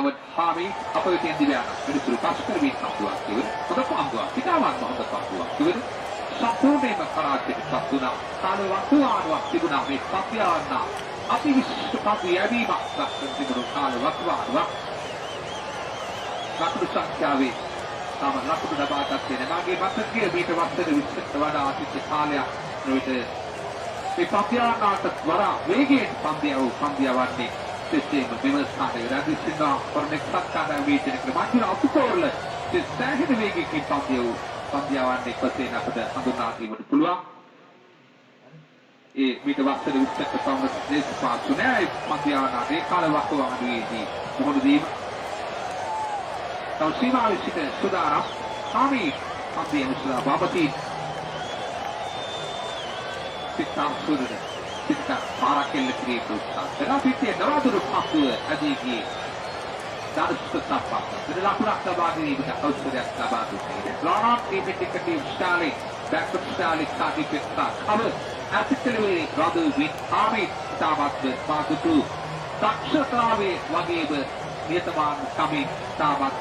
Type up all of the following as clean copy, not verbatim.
Mohammad Hami apa yang dibiarkan menuju pasukan win Papua Kiwin untuk Papua kita awan Muhammad Papua Kiwin sempurna mengkarakter Papua kalau waktu guna Papua na api Papua di maksa menurut kalau waktu lakdu Santiago sama lakdu dapat ini bagi masa dia bisa waktu itu pada asyik sekali itu di Papua na terwara wegen Papua warni sistem memang ada di sini pernikah kada wegen kerana aku korle sistem ini wegen kita Papua warni pasti nak pada anggota nanti berpeluang bisa waktu itu ketemu di sepatutnya Papua nanti kalau waktu ada di mohon di kalau sima itu saudara kami sudah babati kita sudah kita para kelekri itu tetapi kita dalam Papua ada lagi dari tetap Papua jadi laporan bagi kita harus sudah bagi lawan ini ketik sekali backup sekali tadi kita kalau artikelnya rather with kami tamat berbagi tak sekali lagi dia teman kami tamat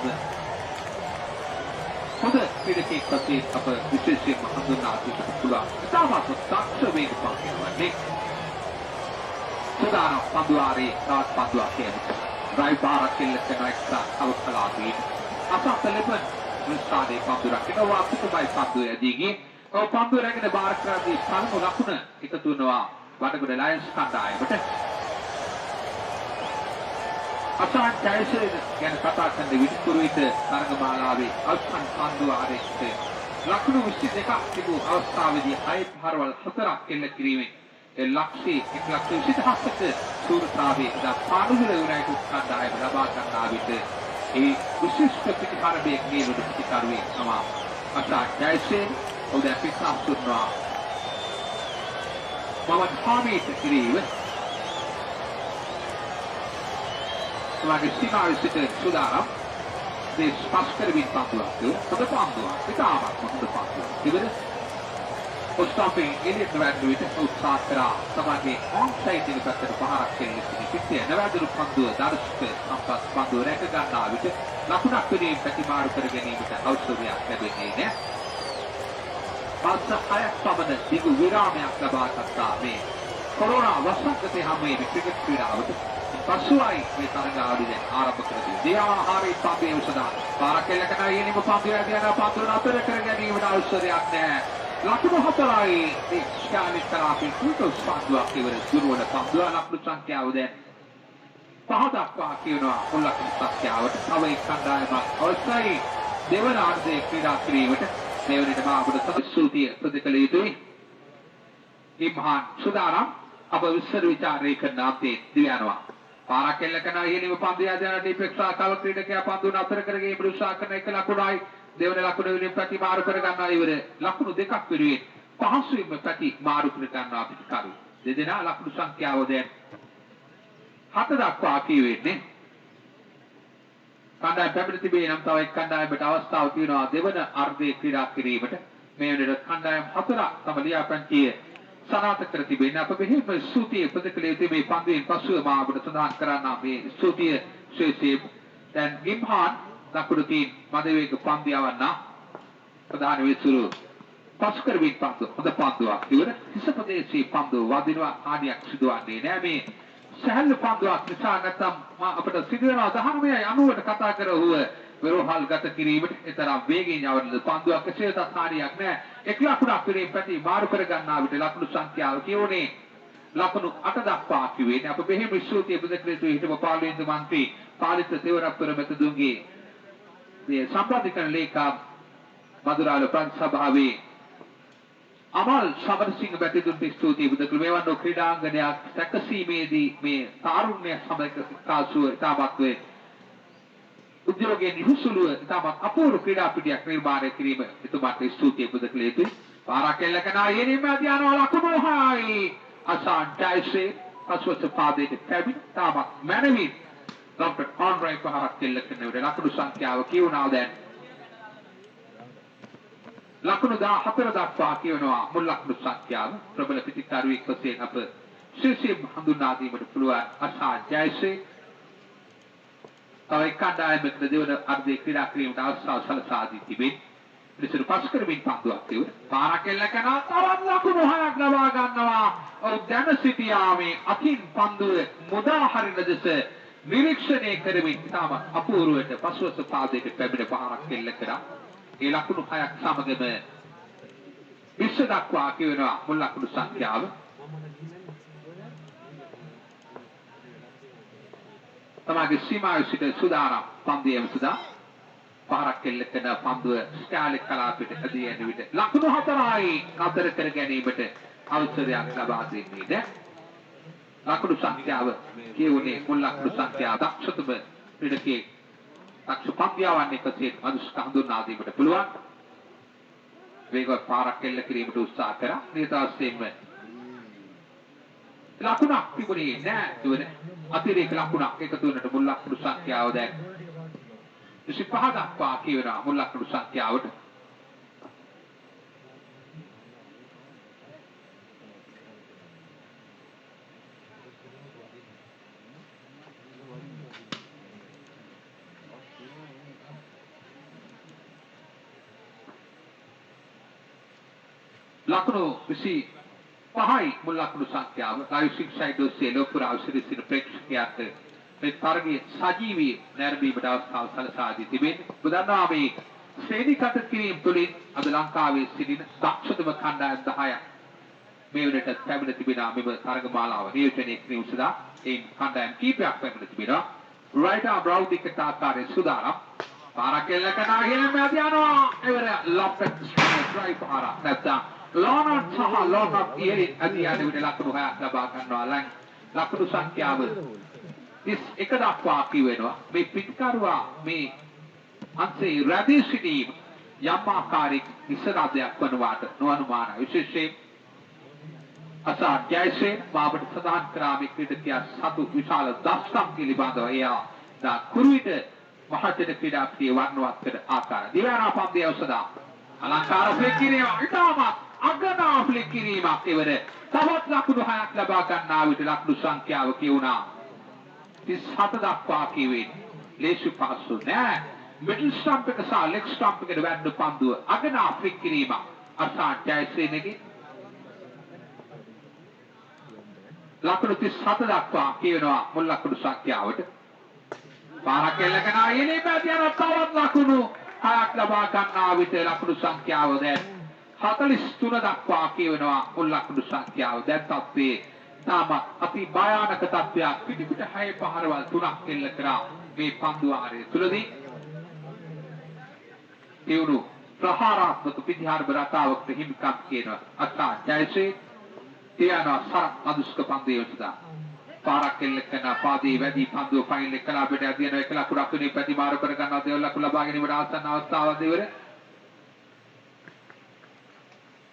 pada sedikit pasti apa bisnis mengenai itu pula tamat tak sebeg pakai lagi saudara Panduari saat Panduari drive barak kelihatan ekstra kalau keladi asal telepon mesti Panduari kita waktu itu baik Panduari digi kalau Panduari kita barak keladi kalau melakukan itu tu nawa pada kita lain skandai betul asal jaya yang katakan di video itu karena malawi asal Panduari itu laknu mesti dekat itu awal di air harwal hatera kelekiri laksi itu hasil surutabi dan Panduari itu skandai berabad nabi itu khusus ketika para begini untuk kita tahu sama asal jaya udah kita sunnah Muhammad Hamid kiri sebagai sinar itu saudara di pasukan win Papua itu pada Papua kita amat pada Papua jadi Ustafi ini dengan duit usaha kerah sebagai on-site ini pada bahara kini kita dengan duit Papua dari sampai Papua mereka ganda itu lakukan ini bagi baru kerja ini kita harus suria kerja ini masa ayat sama di wiram yang kebahagiaan kami Corona wasat kita kami di kriket kira itu Pasuai kita negara di Arab kerja. Dia hari Papua sudah. Para kelakar ini Papua dia na Papua na kerja ini sudah sudah. Lalu hasilai sekali terapi itu Papua kira guru na Papua lalu Santiago deh. Pahadak Papua na ulah Santiago. Awak kandai mak. Awak dewan ada kira kira. Dewan itu mak berada suti pertikali itu. Imhan saudara. Apa besar bicara ikan nanti di anwa. Para kelakar ini Papua dia di peksa kalau tidak kita Papua na kerja berusaha kena kelakar dewan lakukan ini pati maru kerja na lakukan dekat period pahasu pati maru kerja na karu jadi na lakukan Santiago deh hati dak paki ini kandai pemerintah ini nam tahu kandai betawas tahu tino dewan arde kira kiri betul menyudah kandai hati dak sama dia panci sangat kerja ini apa begini suti pertikali itu me panduin pasu ma bersenang kerana me suti sesib dan Imhan lakukan Madewi ke Pandiawan na Perdana Wisuru pasukan win Pandu untuk Pandua itu seperti si Pandu wadinwa aniak sidoan ini kami sehal Pandua misalnya tam apa dah sidoan dah kami anu kata kerana beruhal kata kiri itu dalam begini awal Pandua kecil tak aniak ne eklah pura kiri peti maru kerja na betul lakukan Santiago kau ni lakukan ada dapat kau ini apa behim isuti betul itu hidup palu itu mantri palu itu teora permata dungi sampaikan leka Madura Lepan Sabhavi amal sabar sing betul stuti betul mewan do krida gania sakasi me tarunnya sampai ke kasu tabat we ujoge ni husulu tabat apur krida pidia nirbare kirim itu mate stuti betul itu para kelakana ini madiano lakuno hai asan jaise kasu sepade de kabin tabat manavit Dr. Andre Paharak kelakana udah lakukan Santiago kiu now then lakukan dah hampir dah pakai orang mulak Santiago perbela pitik tarui kesen apa sisi Hamdun Nadi berpeluang asal jaise තව එක් කණ්ඩායමකට දෙවන අර්ධයේ ක්‍රීඩා කිරීමට අවස්ථාව සලසා දී තිබේ. විසිරු පස් කරමින් පන්දුවක් තියුණ. පාරක් එල්ල කරනවා තරම් ලකුණු 6ක් ලබා ගන්නවා. ඔව් දැන සිටියා මේ අකින් පන්දුව මුදා හරින දෙස නිරීක්ෂණය කරමින් තාම අපූර්වවට පසුවස පාදයට පැමිණ පාරක් එල්ල කරා. ඒ ලකුණු 6ක් සමගම 20 දක්වා කියනවා මුල් ලකුණු සංඛ්‍යාව. තමාගේ සීමාවේ සිට සුදානම් පන්දියම සුදා පාරක් එල්ල කරන පන්දුව ස්ටාලික් කලාපයට ඇදී යන විට ලකුණු 4යි අතර කර ගැනීමට අවසරයක් ලබා දෙන්නේ ද ලකුණු සංඛ්‍යාව කියුනේ මුල් ලකුණු සංඛ්‍යාව දක්ෂතම ක්‍රීඩකයේ දක්ෂ පන්දියාවන් එකසේ අනුස්ක හඳුන්වා දීමට පුළුවන් වේගවත් පාරක් එල්ල කිරීමට උත්සාහ කරා නියතාවයෙන්ම ලකුණක් තිබුණේ නැහැ දුවන අතිරේක ලකුණක් එකතු වෙනට මුල් ලකුණු සංඛ්‍යාව දැන් 25 දක්වා කියනවා මුල් ලකුණු සංඛ්‍යාවට. ලකුණු 25යි මුල් ලකුණු සංඛ්‍යාව. ලයිව් සික්සයිඩ් ඔස්සේ ලෝපුර අවසරසින ප්‍රේක්ෂකයාට මේ තරගයේ සජීවී නැරඹීමට අවස්ථාව සලසා දී තිබෙන්නේ. බුදන්වා මේ ශ්‍රේණිගත කිරීම තුළින් අද ලංකාවේ සිටින දක්ෂතම කණ්ඩායම් 10ක් මේ වෙනට පැමිණ තිබෙනා මෙම තරගමාලාව නියෝජනය කිරීම සඳහා ඒ කණ්ඩායම් කීපයක් පැමිණ තිබෙනවා. රයිටා බ්‍රවුඩිකට ආකාරයේ සුදානම් පාරක් එල්ල කරනවා ගෙලින්ම යනවා. එවර ලොප්ට් ස්ට්‍රයික් පාරක් නැත්නම් ලෝනට් සහ ලෝනට් ඉහළින් අදී යන විට ලකුණු 6ක් ලබා ගන්නවා. ලකුණු සංඛ්‍යාව 31 දක්වා කියවෙනවා. මේ පිටකරුවා මේ අන්සේ රැඳී සිටීම යම් ආකාරයක විසරාදයක් වනවාට නොඅනුමාන විශේෂයෙන් අසා ජයසේ බාබට සදාන් කරා මේ ක්‍රීඩකයා සතු විශාල දස්කම් පිළිබඳව එයා දා කුරුවිට මහජන ක්‍රීඩා ප්‍රිය වර්ණවත් කර ආකාර දිවයානා පන්දිය උසදා අලංකාර ෆ්ලික් කිරීම ඉතාමත් අගනා ෆ්ලික් කිරීමක් ඉවර තවත් ලකුණු 6ක් ලබා ගන්නා විට ලකුණු සංඛ්‍යාව කියුණා 37 දක්වා කියවේ ලේසි පාසු නෑ මිඩල් ස්ටම්ප් එක සහ ලෙග් ස්ටම්ප් එකට වැටෙන පන්දුව අගනා ෆ්ලික් කිරීම අසා ජයසේනගේ ලකුණු 37 දක්වා කියනවා මුල් ලකුණු සංඛ්‍යාවට පාරක් එල්ල කරනවා ඊළඟ පැතියන තවත් ලකුණු 6ක් ලබා ගන්නා විට ලකුණු සංඛ්‍යාව දැන් 43 දක්වා කියනවා මුල් ලකුණු සංඛ්‍යාව දැන් තත්ත්වයේ තාම අති භයානක තත්ත්වයක් පිටිපිට 6 පහරවල් 3ක් එල්ල කරා මේ පන්දු ආරය තුලදී තියුණු ප්‍රහාරාත්මක පිටිහාර බරතාවකට හිමිකම් කියනවා අසා ජයසේ තියනවා සර අදුස්ක පන්දුවේ උදා පාරක් එල්ල කරන පාදී වැඩි පන්දුව ෆයිනල් එක කලාපයට ඇදින එක ලකුණක් වෙනේ ප්‍රතිමාර කර ගන්නවා දෙවල් ලකුණ ලබා ගැනීමට ආසන්න අවස්ථාවක් දෙවර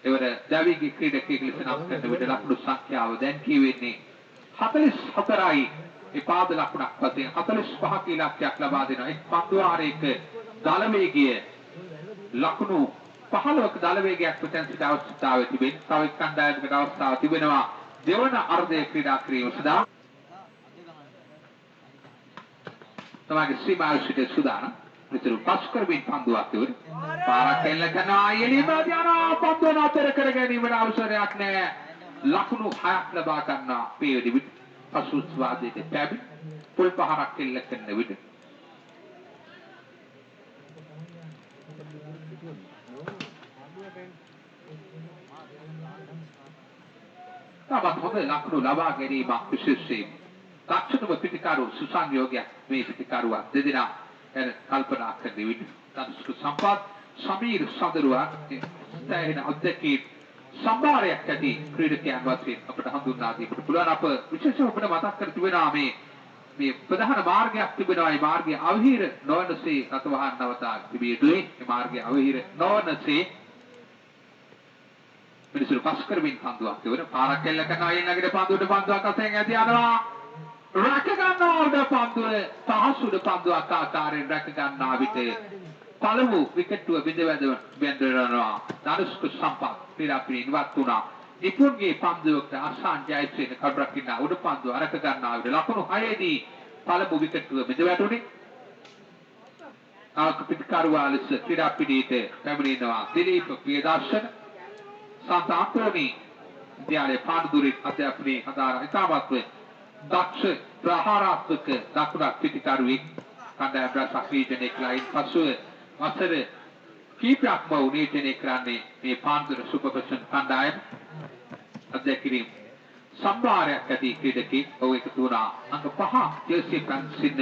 එවර දාවිගේ ක්‍රීඩකයෙක් ලෙස නම් කරන විට ලකුණු සංඛ්‍යාව දැන් කියවෙන්නේ 44යි ඒ පාද ලකුණක් වශයෙන් 45ක ඉලක්කයක් ලබා දෙනවා එක් පන්දුවාරයක දල වේගය ලකුණු 15ක දල වේගයක් පුතෙන් සිට අවස්ථාවේ තිබෙන තව එක් කණ්ඩායමකට අවස්ථාව තිබෙනවා දෙවන අර්ධයේ ක්‍රීඩා කිරීම සඳහා තමාගේ සීමාව සිට සුදානම් විතර පස් කරමින් පන්දුවක් ඉවර පාරක් එල්ල කරනවා එළියම යනවා පන්දුව නතර කර ගැනීමට අවසරයක් නැහැ ලකුණු 6ක් ලබා ගන්නවා පේවි විට පසුස් වාදයේ පැබි පුල් පහරක් එල්ල කරන විට තාමත් හොඳ ලකුණු ලබා ගැනීමක් විශේෂයෙන් දක්ෂතම පිටිකරු සුසංයෝගයක් මේ පිටිකරුවා දෙදෙනා ගැන කල්පනා කරන විට තනුස්ක සම්පත් සමීර් සඳරුවා ස්ථායන අධ්‍යක්ෂක සම්භාරයක් ඇති ක්‍රීඩකයන් වශයෙන් අපට හඳුන්වා දීමට පුළුවන් අප විශේෂව අපිට මතක් කර තිබෙනවා මේ ප්‍රධාන මාර්ගයක් තිබෙනවා මේ මාර්ගය අවහිර නොවනසේ රතවහන් නවතා තිබිය යුතුයි මේ මාර්ගය අවහිර නොවනසේ මිනිසුරු පස් කරමින් පන්දුවක් ඉවර පාරක් එල්ල කරනවා ඊළඟට පන්දුවට අතෙන් ඇදී යනවා රැක ගන්නවා පන්දුව පහසුද පන්දුවක් ආකාරයෙන් රැක ගන්නා විට පළමු විකට්ටුව බිඳවනවා ධනුෂ්ක සම්පත් පිරාපිරින් වත් වුණා නිපුන්ගේ පන්දුවකට අසාන් ජයසේන කඩරකින්න උඩ පන්දුව අරක ගන්නා විට ලකුණු 6 දී පළමු විකට්ටුව බිඳ වැටුනේ පිටිකරුවාලස ක්‍රීඩා පිටියට පැමිණෙනවා දිලීප පියදර්ශන සන්තාන්තෝනි විද්‍යාලයේ පාඩුදුරේ අධ්‍යාපනයේ හදාරන ඉතාමත්ව දක්ෂ ප්‍රහාරාත්මක දකුණක් පිටිකරුවෙක් කණ්ඩායම රසක් නීජනයේ ලයින් පසුව වසර කීපයක්ම නීජනය කරන්නේ මේ පාන්දුර සුපර්පෂන් කණ්ඩායම අධ්‍යක්ෂකින් සම්භාරයක් ඇති ක්‍රීඩකෙක් ඔව් එකතු වුණා අංක 5 ජර්සි පන්සින්න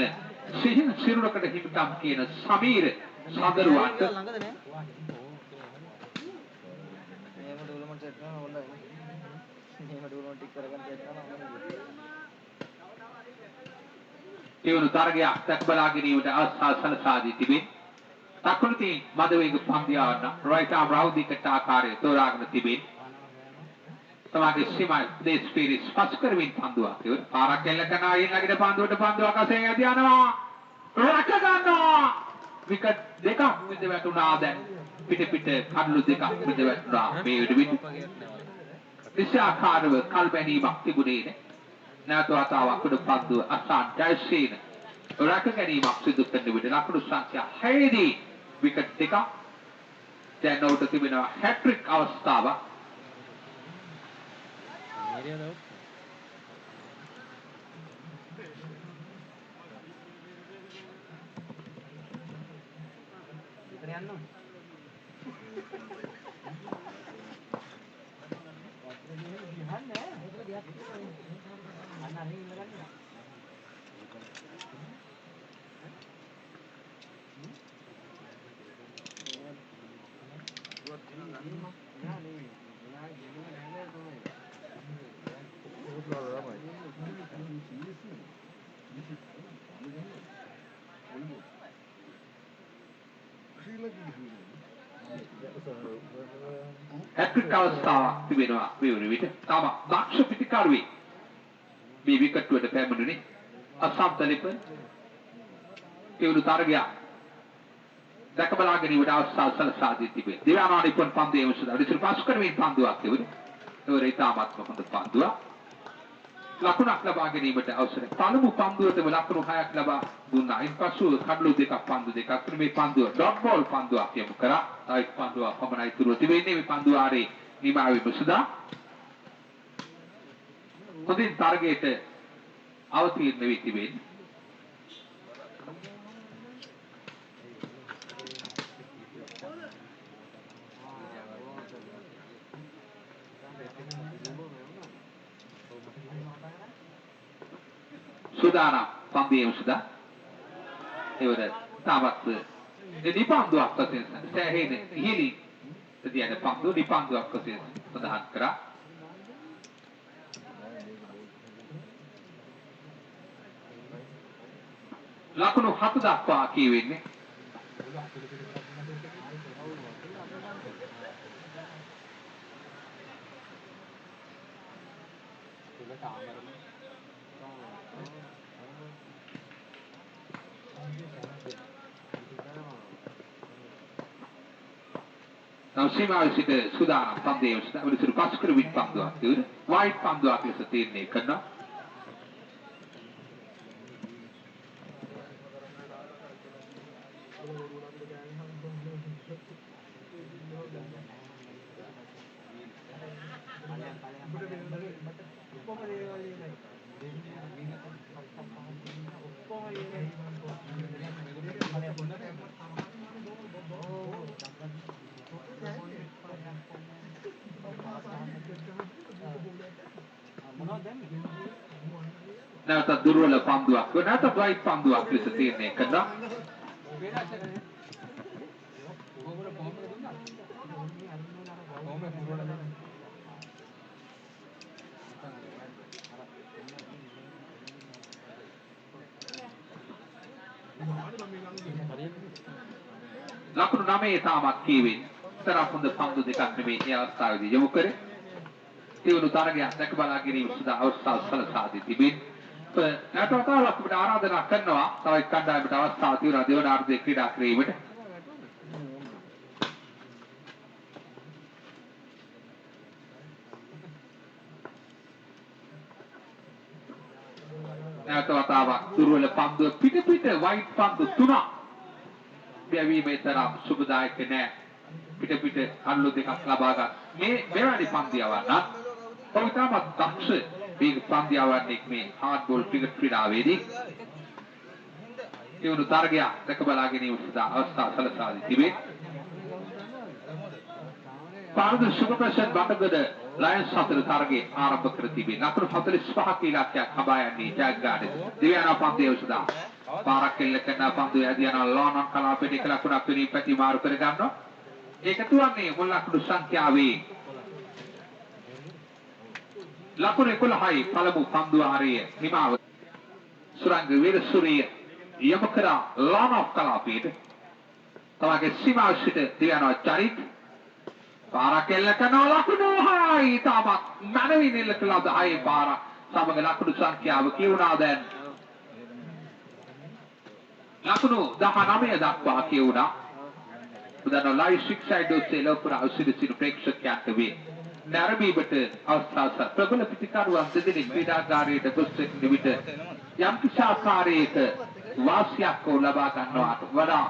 සිහින් සිරුරකට හිමිකම් කියන සමීර සඳරුවන්ට එවනු තරගයක් දැක්බලා ගැනීමට අවස්ථාව සලසා දී තිබේ. දකුණුතින් මදවේග පන්දියාවන රයිට් ආම් රවුදිකට ආකාරය තෝරාගෙන තිබේ. තමාගේ සීමා දේශ පීරිස් පසු කරමින් පන්දුවක් ඉවර. පාරක් එල්ල කරන අයින් ළඟට පන්දුවට පන්දුවක් අසෙන් ඇද යනවා. රැක ගන්නවා. විකට් දෙකක් විද වැටුණා දැන්. පිට කඩලු දෙකක් විද වැටුණා මේ විදිහට. විශාකාරව කල්බැනීමක් තිබුණේ නැහැ. නැවත වතාවක් උඩ පන්දුව අසාන් ජයසේන රැක ගැනීමක් සිදු කරන විට ලකුණු සංඛ්‍යා 6 දී විකට් දෙකක් දැන් උඩ තිබෙනවා හැට්‍රික් අවස්ථාවක්. හැට්‍රික් අවස්ථාවක් තිබෙනවා මේ විට. තම දක්ෂ පිටිකරුවේ මේ විකට්ටුවට පැමිණුනේ අසම්තලිප කෙවුණු තරගයක් දැක බලා ගැනීමට අවස්ථාව සලසා දී තිබේ. දිවානානි පොන් පන්දුවේ මුසුදා ඉතින් පාස් කරමින් පන්දුවක් කෙවුනේ. ඒ ඉතාමත්ම හොඳ පන්දුවක්. ලකුණක් ලබා ගැනීමට අවසරයි. පළමු පන්දුවටම ලකුණු 6ක් ලබා දුන්නා. ඉන්පසු කඩලු දෙකක් පන්දු දෙකක් මේ පන්දුව ඩොට් බෝල් පන්දුවක් යමු කරා. තවත් පන්දුවක් පමණයි තුරු තිබෙන්නේ. මේ පන්දුව ආරේ නිමාවේ මුසුදා. හොඳින් තරගයට අවතීර්ණ වී තිබෙන්නේ. සුදානම් පන්දියේ සුදා එවර තාමත් දීපන්දුවක් වශයෙන් සෑහෙන ඉහළින් තියන පන්දු දීපන්දුවක් වශයෙන් සඳහන් කරා. ලකුණු 7 දක්වා කියවෙන්නේ. සීමාවේ සිට සුදානම් පන්දියේ සිට උඩිසුරු පස් කර විත් පන්දුවක් තියුණ වයිට් පන්දුවක් ලෙස තීරණය කරනවා. නැවත දුර්වල පන්දුවක් නැවත වයිට් පන්දුවක් ලෙස තීරණය කරනවා. ලකුණු 9 තාමත් කියවෙන්නේ. තරම් හොඳ පන්දු දෙකක් නෙමෙයි මේ අවස්ථාවේදී යොමු කරේ. තියුණු තරගයක් දැක බලා ගැනීම සඳහා අවස්ථාව සලසා දී තිබෙනවා. නැවතවතාවක් අපිට ආරාධනා කරනවා තව එක් කණ්ඩායමකට අවස්ථාව තියුණා දෙවනාර්ධයේ ක්‍රීඩා කිරීමට. නැවතවතාවක් දුර්වල පන්දුව පිට වයිට් පන්දු 3 බැවීමේ තරම් සුබදායක නෑ. පිට කල්ලු දෙකක් ලබා ගන්න. මෙවැනි පන්දියවන්නත් කොවිතාමත් දක්ෂ මේ පන්දියවන්නෙක් මේ හાર્ඩ් බෝල් ක්‍රිකට් ක්‍රීඩාවේදී ඒ වුණු තරගය දැක බලා ගැනීම සඳහා අවස්ථාව සලසා දී තිබේ. පාරද සුපර්ප්‍රෙෂන් බටගද ලයන්ස් අතර තරගයේ ආරම්භ කර තිබේ. ලකුණු 45ක ඉලක්කයක් හඹා යන්නේ ජයග්‍රහණය. දිව්‍යානා පන්දිය උසදා පාරක් එල්ල කරන පන්දුව ඇදී යන ලෝනන් කලාපෙට එක ලකුණක් වෙනින් පැති මාරු කර ගන්නවා. ඒකතු වන්නේ මුල් ලකුණු සංඛ්‍යාවේ ලකුණු 11යි පළමු පන්දු ආරයේ නිමාව. සුරංග වීරසූරිය යොමු කරා ලෝනන් කලාපෙට තවගේ සීමාව සිට දිව්‍යානා චරිත පාරක් එල්ල කරන ලකුණු 6යි තාමත් මනවින් එල්ල කළාද 6 පාර සමග ලකුණු සංඛ්‍යාව කියුණා දැන් ලකුණු 19 දක්වා කියුණා. උදාන ලයිව් සික්සයිඩ් ඔස්සේ ලෝපුර අවසිරිසිරු ප්‍රේක්ෂකයන්ට වේ. නරඹීමට අවස්ථාව ප්‍රබල පිටිකරුවන් දෙදෙනෙක් ක්‍රීඩාගාරයට ගොස් සිටින විට යම් කිසි ආකාරයක වාසියක් ලබා ගන්නවාට වඩා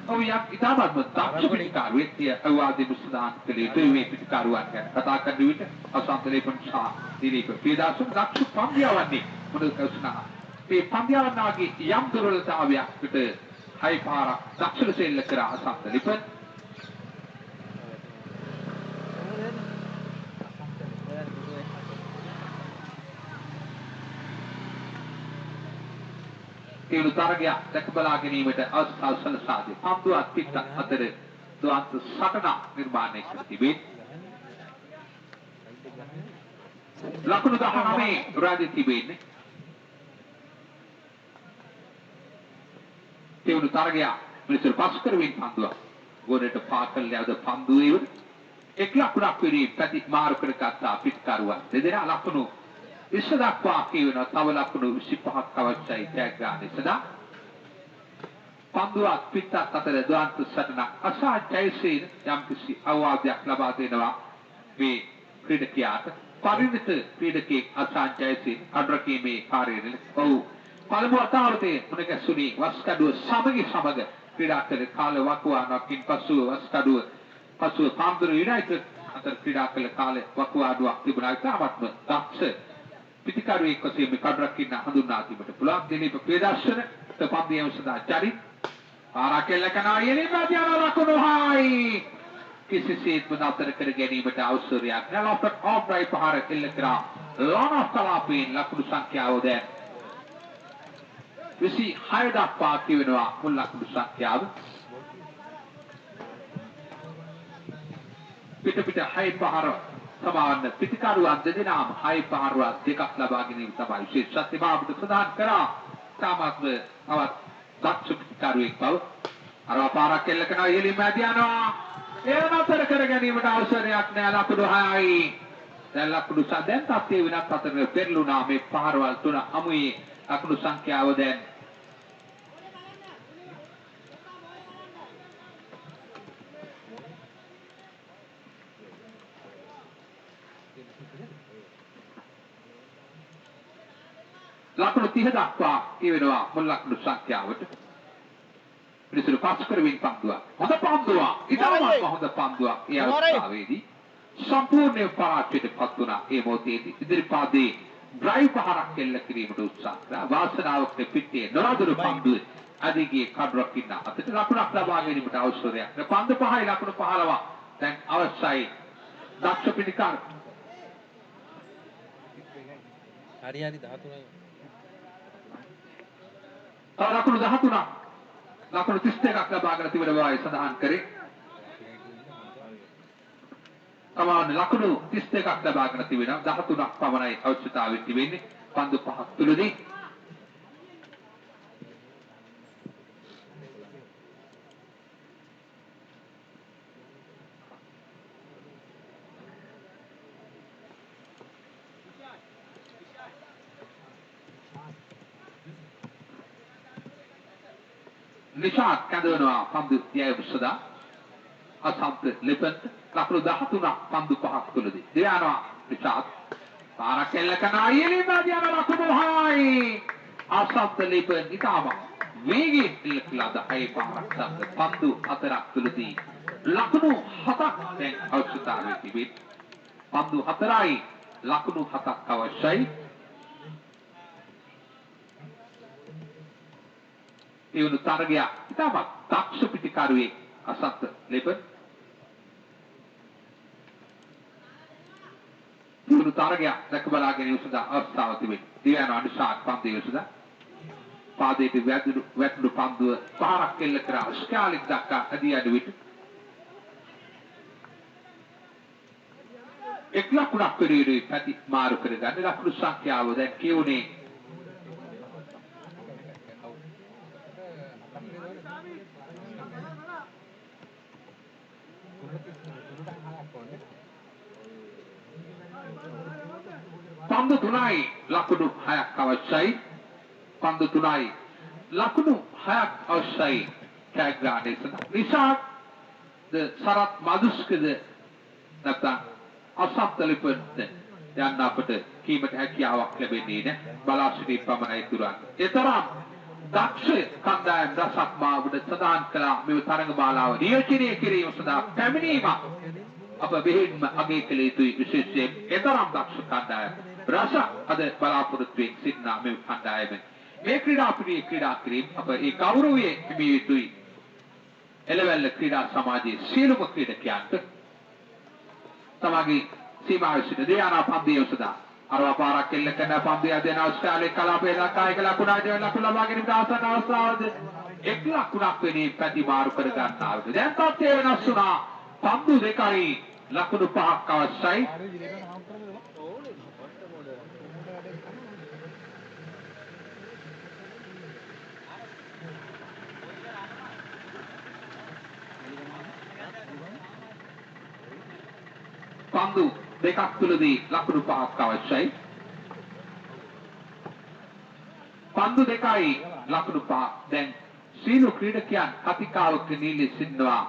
ඔව් යම් ඉතාමත්ම දක්ෂ පිටිකරුවෙක් අවවාදී මුස්දාන් කලේ මේ පිටිකරුවන් ගැන කතා කරන විට අසන්තලේපන් සා දිලීප පීදාසු දක්ෂ පන්දියවන්නේ මොන කසුනා මේ පන්දියවන්නාගේ යම් දුර්වලතාවයකට හයි පාරක් දක්ෂ සෙල්ල කර අසන්තලේප ඒ තරගය දැක බලා ගැනීමට අවස්ථාව සලසා දී පන්දුවත් පිට අතර දුවන්ත සටන නිර්මාණය කර තිබේ. ලකුණු 19 රාජ්‍ය තිබෙන්නේ. ඒ තරගය මිනිස්සු පස් කරමින් පන්දුව ගොඩට පාකල් යවද පන්දුවේ එක් ලකුණක් වෙරි පැති මාරු කරගත්තා පිටකරුවන් දෙදෙනා ලකුණු 20 දක්වා කියනවා. තව ලකුණු 25ක් අවශ්‍යයි ජයග්‍රහණය සඳහා. පන්දුවත් පිටත් අතර දුවන්ත සටන අසා ජයසේන යම්කිසි අවවාදයක් ලබා දෙනවා මේ ක්‍රීඩකයාට. පරිණත ක්‍රීඩකෙක් අසා ජයසේන අඩරකීමේ කාර්යය. ඔව් පළමු අතාවතේ මුණගැසුණි වස්කඩුව සමග ක්‍රීඩා කළ කාල වකුවාඩුවකින් පසුව වස්කඩුව පසුව පාම්දුර යුනයිටඩ් අතර ක්‍රීඩා කළ කාල වකුවාඩුවක් තිබුණා. තාමත්ම දක්ෂ පිටිකරුවෙක් වශයෙන් මේ කඩරකින්න හඳුන්වා දීමට පුළුවන්. දිලීප ප්‍රදර්ශන පන්දියම සදා චරිත ආරකෙල්ල කනා යෙලින් ආදියන ලකුණු 6යි කිසිසේත්ම නතර කර ගැනීමට අවසරයක් නැලොත් ඔෆ්රයි පහර කෙල්ල කරා ලෝනස් කලාපයෙන් ලකුණු සංඛ්‍යාව දැන් 26 දක්වා කියවෙනවා මුල් ලකුණු සංඛ්‍යාව. පිට 6 පහර සමාවන්න පිටිකරුවන් දෙදෙනාම 6 පහරවත් දෙකක් ලබා ගැනීම තමයි විශේෂත්වය බවට ප්‍රදාන කරා. තාමත්ම තවත් දක්ෂ පිටිකරුවෙක් බව අර පාරක් එල්ල කරනවා ඉහළින්ම ඇදියනවා. ඒ නතර කර ගැනීමට අවසරයක් නෑ. ලකුණු 6යි. දැන් ලකුණු දැන් තත්ත්වය වෙනත් අතර පෙරළුණා. මේ පහරවල් තුන අමුයේ ලකුණු සංඛ්‍යාව දැන් ලකුණු 30 දක්වා කියවෙනවා මුල් ලකුණු සංඛ්‍යාවට. මිනිසුරු පාස් කරමින් පන්දුවක්. හොඳ පන්දුවක්. ඉතාමත්ම හොඳ පන්දුවක්. ඒ අවස්ථාවේදී සම්පූර්ණ පරාජයටපත් වුණා. ඒ මොහොතේදී ඉදිරිපාදේ ඩ්‍රයිව් පහරක් එල්ල කිරීමට උත්සාහ කළා. වාසනාවකට පිටේ නොරදුරු පන්දුව අධිගියේ කඩරකින්න අතට ලකුණක් ලබා ගැනීමට අවශ්‍යයක්. පන්දු 5යි ලකුණු 15. දැන් අවශ්‍යයි දක්ෂ පිටිකරු. හරි 13යි. ලකුණු 13ක් ලකුණු 32ක් ලබාගෙන තිබෙන බවයි සඳහන් කරේ. සමාන ලකුණු 32ක් ලබාගෙන තිබෙනවා. 13ක් පමණයි අවශ්‍යතාවය තිබෙන්නේ පන්දු 5ක් තුලදී. නිශාත් කැඳවනවා පන්දු 10 සදා. අසන්ත ලිපන්ත් ලකුණු 13ක් පන්දු 5ක් තුලදී. දෙයනවා නිශාත් පාරක් එල්ල කරන අයිලින් ආදියන ලකුණු 6යි. අසන්ත ලිපන්ත් ඉතාම වේගයෙන් ඉල්ලලා 10 පාරක් සමග පන්දු 4ක් තුලදී ලකුණු 7ක් දැන් අවශ්‍යතාවය තිබේ. පන්දු 4යි ලකුණු 7ක් අවශ්‍යයි. ඒ වුණු තරගයක් ඉතාමත් දක්ෂ පිටිකරුවෙක් අසත් ලෙබන්. ඒ වුණු තරගයක් දැක බලා ගැනීම සඳහා අවස්ථාව තිබේ. දිවයන අනුශාසන පන්දුවේ සඳහා පාදයට වැටුණු පන්දුව පහරක් එල්ල කර ස්කාලික් දක්වා ඇදී යන විට එක් ලකුණක් පෙරේරේ පැති මාරු කර ගන්න ලකුණු සංඛ්‍යාව දැන් කියුනේ පන්දු 3යි ලකුණු 6ක් අවශ්‍යයි. පන්දු 3යි ලකුණු 6ක් අවශ්‍යයි. කැග්‍රාඩේ නිසා සරත් මදුස්කද නැත්නම් අසත්තලිපන්ත යන්න අපට කීමට හැකියාවක් ලැබෙන්නේ නැහැ. බලා සිටි පමණයි තුරන්නේ. ඒතරම් දක්ෂ කණ්ඩායම් රසක් මාවුඩ සදාන් කළා මේ තරගමාලාව නියෝජනය කිරීම සඳහා පැමිණීම අප බෙහෙත්ම අගය කළ යුතුයි. විශේෂයෙන් ඒතරම් දක්ෂ කණ්ඩායම් රස අද බලාපොරොත්තු වෙන සිටිනා මේ කණ්ඩායම මේ ක්‍රීඩා කිරීම අප ඒ ගෞරවයේ හිමිය යුතුයි. එළවැල්ල ක්‍රීඩා සමාජයේ සියලුම ක්‍රීඩකයන්ට තමගේ සීමාව සිට දෙයානා පන්දිය සදා අරවා පාරක් එල්ල කරන පන්දිය දෙන අවස්ථාවේ කලාපේ කායික ලකුණාට ලකුණ ලබා ගැනීමට ආසන්න අවස්ථාවද එක් ලකුණක් වෙනින් පැති මාරු කර ගන්නවා. දැන් තත්ත්වය වෙනස් වුණා. පන්දු දෙකයි ලකුණු 5ක් අවශ්‍යයි. පන්දු දෙකක් තුලදී ලකුණු 5ක් අවශ්‍යයි. පන්දු දෙකයි ලකුණු 5. දැන් සීනු ක්‍රීඩකයන් කතිකාවක නිලී සිටිනවා.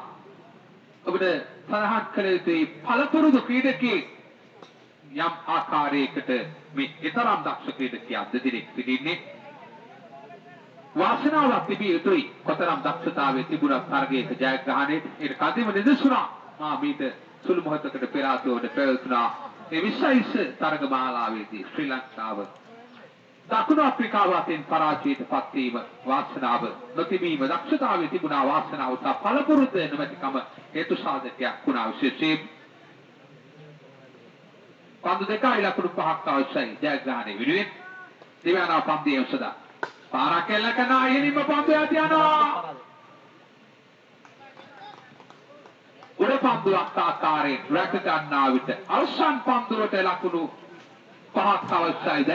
ඔබට සඳහන් කළ යුතුයි පළපුරුදු ක්‍රීඩකයෙක් යම් ආකාරයකට මේ ඊතරම් දක්ෂ ක්‍රීඩකයා දෙදෙනෙක් සිටින්නේ. වාසනාවක් තිබිය යුතුයි. කොතරම් දක්ෂතාවයේ තිබුණත් තරගයක ජයග්‍රහණයට ඒක කදිම නිදසුණා. මීට සුළු මොහොතකට පෙර ආතෝට පැවතුණා මේ 20 තරගමාලාවේදී ශ්‍රී ලංකාව දකුණු අප්‍රිකාව අතින් පරාජයට පත්වීම වාසනාව නොතිබීම දක්ෂතාවයේ තිබුණා. වාසනාව සහ පළපුරුද්ද නොමැතිකම හේතු සාධකයක් වුණා. විශේෂයෙන් පන්දු දෙකයි ලකුණු 5ක් අවශ්‍යයි ජයග්‍රහණය වෙනුවෙන්. දිවයනා පන්දිය උසදා පාරක් එල්ල කරන ඉහළින්ම පන්දු යටි යනවා. උඩ පන්දුවක් ආකාරයෙන් රැක ගන්නා විට අවසන් පන්දුවට ලකුණු 5ක් අවශ්‍යයිද?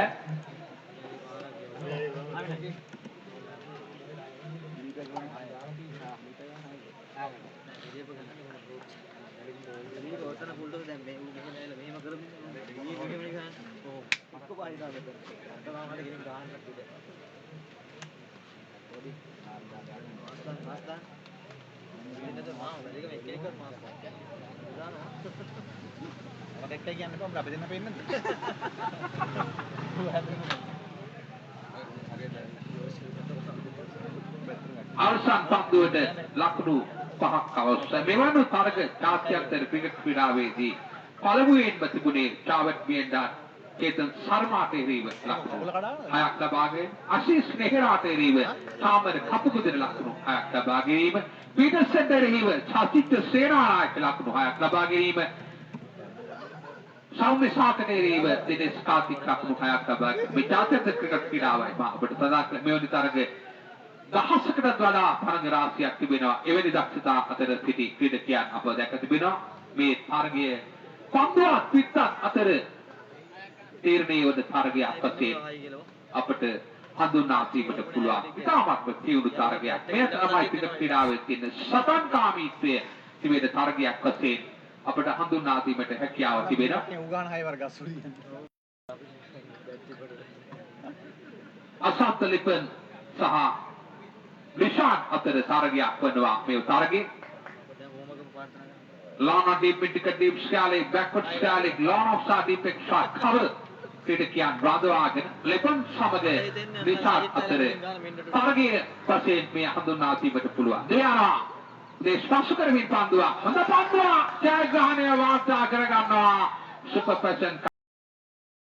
අවසන් පන්දුවට ලකුණු 5ක් අවශ්‍යයි. මෙවැනි තරග ජාත්‍යන්තර ක්‍රිකට් ක්‍රීඩාවේදී පළමුවෙන්ම තිබුණේ චාවට් බියන්ඩා චේතන් සර්මාට එරෙහිව ලකුණු 6ක් ලබාගෙන ආශිෂ් නෙහරාට එරෙහිව සාමර කපුකුදෙන ලකුණු 6ක් ලබා ගැනීම, පීටර්සන් එරෙහිව සචිත්ත සේනානායක ලකුණු 6ක් ලබා ගැනීම, සෞම්‍ය සාකන එරෙහිව දිනේෂ් කාර්තික් ලකුණු 6ක් ලබා ගැනීම. මේ ජාත්‍යන්තර ක්‍රිකට් ක්‍රීඩාවයි මා ඔබට සදා මෙවැනි තරග දහසකට වඩා තරග රාශියක් තිබෙනවා. එවැනි දක්ෂතා අතර සිටි ක්‍රීඩකයන් අප දැක තිබෙනවා. මේ තරගය පන්දුවත් පිටත් අතර තීරණයේ වද තරගයක් වශයෙන් අපට හඳුන්වා දීමට පුළුවන්. ඉතාමත්ම තියුණු තරගයක්. මේ තමයි ක්‍රිකට් ක්‍රීඩාවේ තියෙන සතන්කාමීත්වය තිබෙන තරගයක් වශයෙන් අපට හඳුන්වා දීමට හැකියාව තිබෙනවා. උගාන 6 වර්ග අසුරිය. අසත් ලිපන් සහ ලිෂාන් අතර තරගයක් වනවා මේ තරගේ. Lawn on deep into deep scaling, backward scaling, lawn offside deep shot cover. ක්‍රීඩකයන් රඳවාගෙන ලෙබන් සමග රිෂාඩ් අතර තරගයේ වශයෙන් මේ හඳුන්වා දීමට පුළුවන්. දෙයනවා. මේ ස්පර්ශ කරමින් පන්දුවක්. හොඳ පන්දුවක්. ජයග්‍රහණය වාර්තා කර ගන්නවා. Super passion